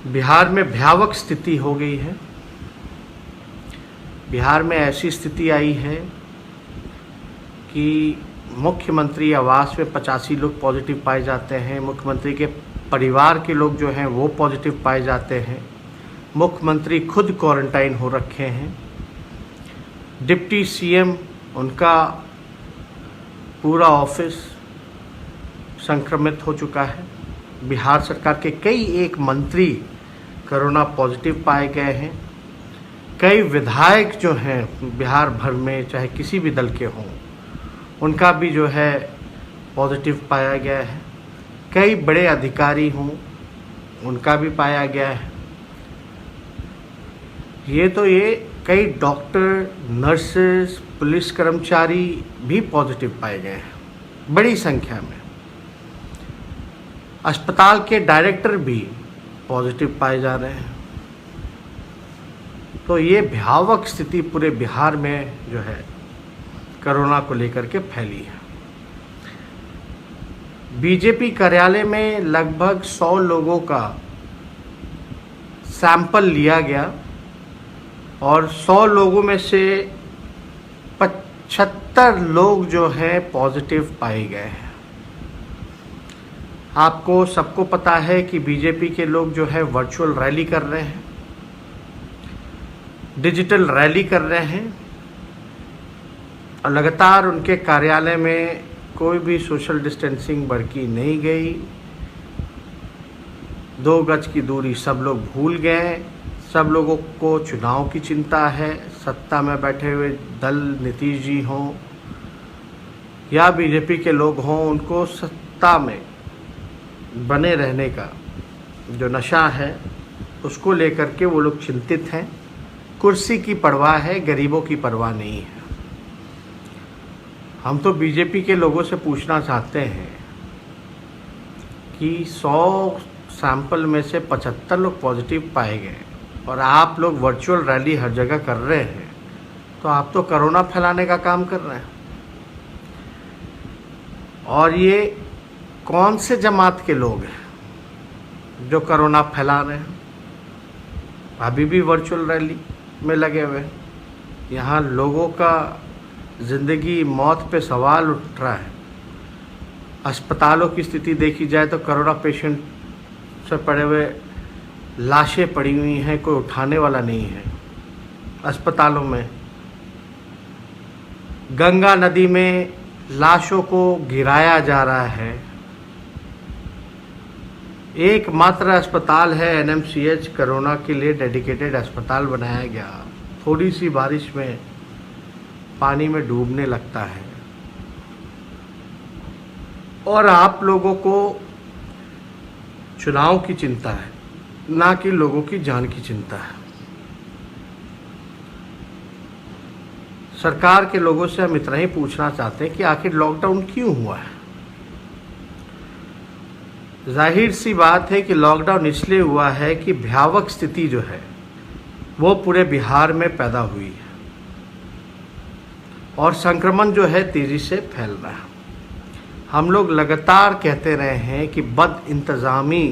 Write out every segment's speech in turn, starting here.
बिहार में भयावह स्थिति हो गई है। बिहार में ऐसी स्थिति आई है कि मुख्यमंत्री आवास में 85 लोग पॉजिटिव पाए जाते हैं। मुख्यमंत्री के परिवार के लोग जो हैं वो पॉजिटिव पाए जाते हैं। मुख्यमंत्री खुद क्वारंटाइन हो रखे हैं। डिप्टी सीएम उनका पूरा ऑफिस संक्रमित हो चुका है। बिहार सरकार के कई एक मंत्री कोरोना पॉजिटिव पाए गए हैं। कई विधायक जो हैं बिहार भर में, चाहे किसी भी दल के हों, उनका भी जो है पॉजिटिव पाया गया है। कई बड़े अधिकारी हों, उनका भी पाया गया है। ये कई डॉक्टर, नर्सेस, पुलिस कर्मचारी भी पॉजिटिव पाए गए हैं बड़ी संख्या में। अस्पताल के डायरेक्टर भी पॉजिटिव पाए जा रहे हैं। तो ये भयावह स्थिति पूरे बिहार में जो है कोरोना को लेकर के फैली है। बीजेपी कार्यालय में लगभग 100 लोगों का सैंपल लिया गया और 100 लोगों में से 75 लोग जो हैं पॉजिटिव पाए गए हैं। आपको सबको पता है कि बीजेपी के लोग जो है वर्चुअल रैली कर रहे हैं, डिजिटल रैली कर रहे हैं और लगातार उनके कार्यालय में कोई भी सोशल डिस्टेंसिंग बरती नहीं गई। 2 गज की दूरी सब लोग भूल गए। सब लोगों को चुनाव की चिंता है। सत्ता में बैठे हुए दल नीतीश जी हों या बीजेपी के लोग हों, उनको सत्ता में बने रहने का जो नशा है उसको लेकर के वो लोग चिंतित हैं। कुर्सी की परवाह है, गरीबों की परवाह नहीं है। हम तो बीजेपी के लोगों से पूछना चाहते हैं कि 100 सैंपल में से 75 लोग पॉजिटिव पाए गए और आप लोग वर्चुअल रैली हर जगह कर रहे हैं, तो आप तो कोरोना फैलाने का काम कर रहे हैं। और ये कौन से जमात के लोग हैं जो कोरोना फैला रहे हैं? अभी भी वर्चुअल रैली में लगे हुए हैं। यहाँ लोगों का ज़िंदगी मौत पे सवाल उठ रहा है। अस्पतालों की स्थिति देखी जाए तो कोरोना पेशेंट से पड़े हुए लाशें पड़ी हुई हैं, कोई उठाने वाला नहीं है। अस्पतालों में गंगा नदी में लाशों को गिराया जा रहा है। एकमात्र अस्पताल है एनएमसीएच, कोरोना के लिए डेडिकेटेड अस्पताल बनाया गया। थोड़ी सी बारिश में पानी में डूबने लगता है और आप लोगों को चुनाव की चिंता है, ना कि लोगों की जान की चिंता है। सरकार के लोगों से हम इतना ही पूछना चाहते हैं कि आखिर लॉकडाउन क्यों हुआ है। जाहिर सी बात है कि लॉकडाउन इसलिए हुआ है कि भयावह स्थिति जो है वो पूरे बिहार में पैदा हुई है और संक्रमण जो है तेज़ी से फैल रहा है। हम लोग लगातार कहते रहे हैं कि बद इंतज़ामी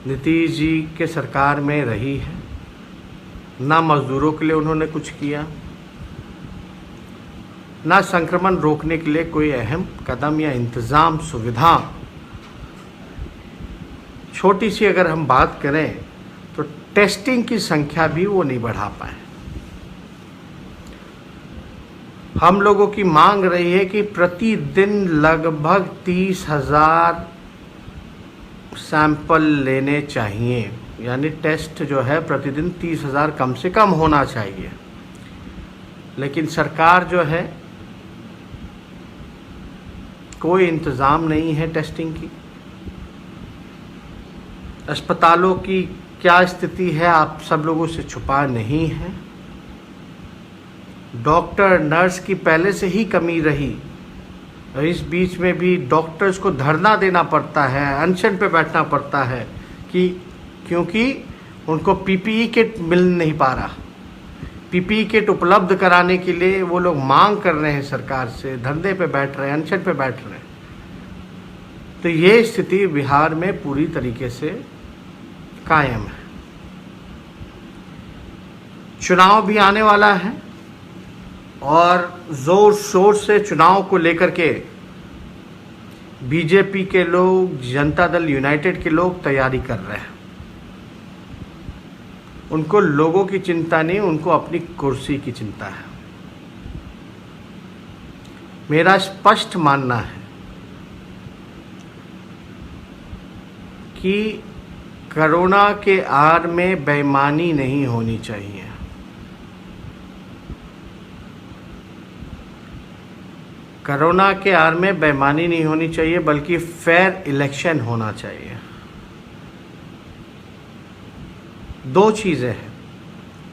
नीतीश जी के सरकार में रही है। ना मज़दूरों के लिए उन्होंने कुछ किया, ना संक्रमण रोकने के लिए कोई अहम कदम या इंतज़ाम, सुविधा। छोटी सी अगर हम बात करें तो टेस्टिंग की संख्या भी वो नहीं बढ़ा पाए। हम लोगों की मांग रही है कि प्रतिदिन लगभग 30,000 सैंपल लेने चाहिए, यानी टेस्ट जो है प्रतिदिन 30,000 कम से कम होना चाहिए। लेकिन सरकार जो है कोई इंतज़ाम नहीं है टेस्टिंग की। अस्पतालों की क्या स्थिति है आप सब लोगों से छुपा नहीं है। डॉक्टर, नर्स की पहले से ही कमी रही। इस बीच में भी डॉक्टर्स को धरना देना पड़ता है, अनशन पे बैठना पड़ता है क्योंकि उनको पीपीई किट मिल नहीं पा रहा। पीपीई किट उपलब्ध कराने के लिए वो लोग मांग कर रहे हैं सरकार से, धरने पे बैठ रहे हैं, अनशन पे बैठ रहे हैं। तो ये स्थिति बिहार में पूरी तरीके से कायम है। चुनाव भी आने वाला है और जोर शोर से चुनाव को लेकर के बीजेपी के लोग, जनता दल यूनाइटेड के लोग तैयारी कर रहे हैं। उनको लोगों की चिंता नहीं, उनको अपनी कुर्सी की चिंता है। मेरा स्पष्ट मानना है कि कोरोना के आड़ में बेईमानी नहीं होनी चाहिए। कोरोना के आड़ में बेईमानी नहीं होनी चाहिए, बल्कि फेयर इलेक्शन होना चाहिए। दो चीज़ें हैं।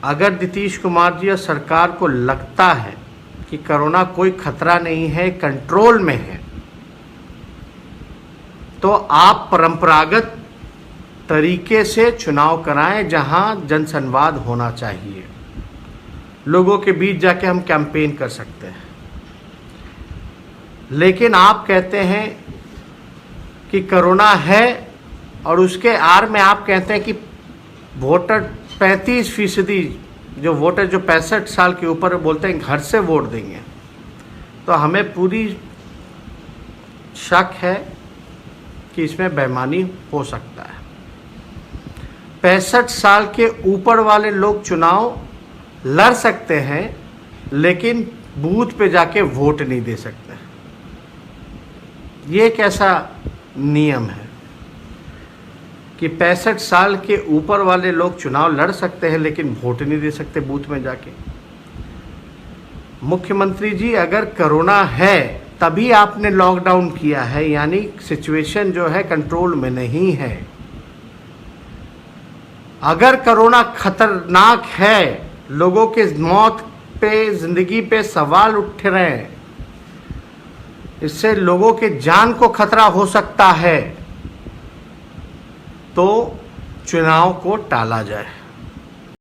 अगर नीतीश कुमार जी और सरकार को लगता है कि कोरोना कोई खतरा नहीं है, कंट्रोल में है, तो आप परंपरागत तरीके से चुनाव कराएं, जहां जनसंवाद होना चाहिए। लोगों के बीच जाके हम कैंपेन कर सकते हैं। लेकिन आप कहते हैं कि कोरोना है और उसके आड़ में आप कहते हैं कि वोटर 35% जो वोटर जो 65 साल के ऊपर बोलते हैं घर से वोट देंगे, तो हमें पूरी शक है कि इसमें बेईमानी हो सकता है। 65 साल के ऊपर वाले लोग चुनाव लड़ सकते हैं, लेकिन बूथ पे जाके वोट नहीं दे सकते। ये एक ऐसा नियम है कि 65 साल के ऊपर वाले लोग चुनाव लड़ सकते हैं, लेकिन वोट नहीं दे सकते बूथ में जाके। मुख्यमंत्री जी, अगर कोरोना है तभी आपने लॉकडाउन किया है, यानी सिचुएशन जो है कंट्रोल में नहीं है। अगर कोरोना खतरनाक है, लोगों के मौत पे, जिंदगी पे सवाल उठ रहे हैं, इससे लोगों के जान को खतरा हो सकता है, तो चुनाव को टाला जाए।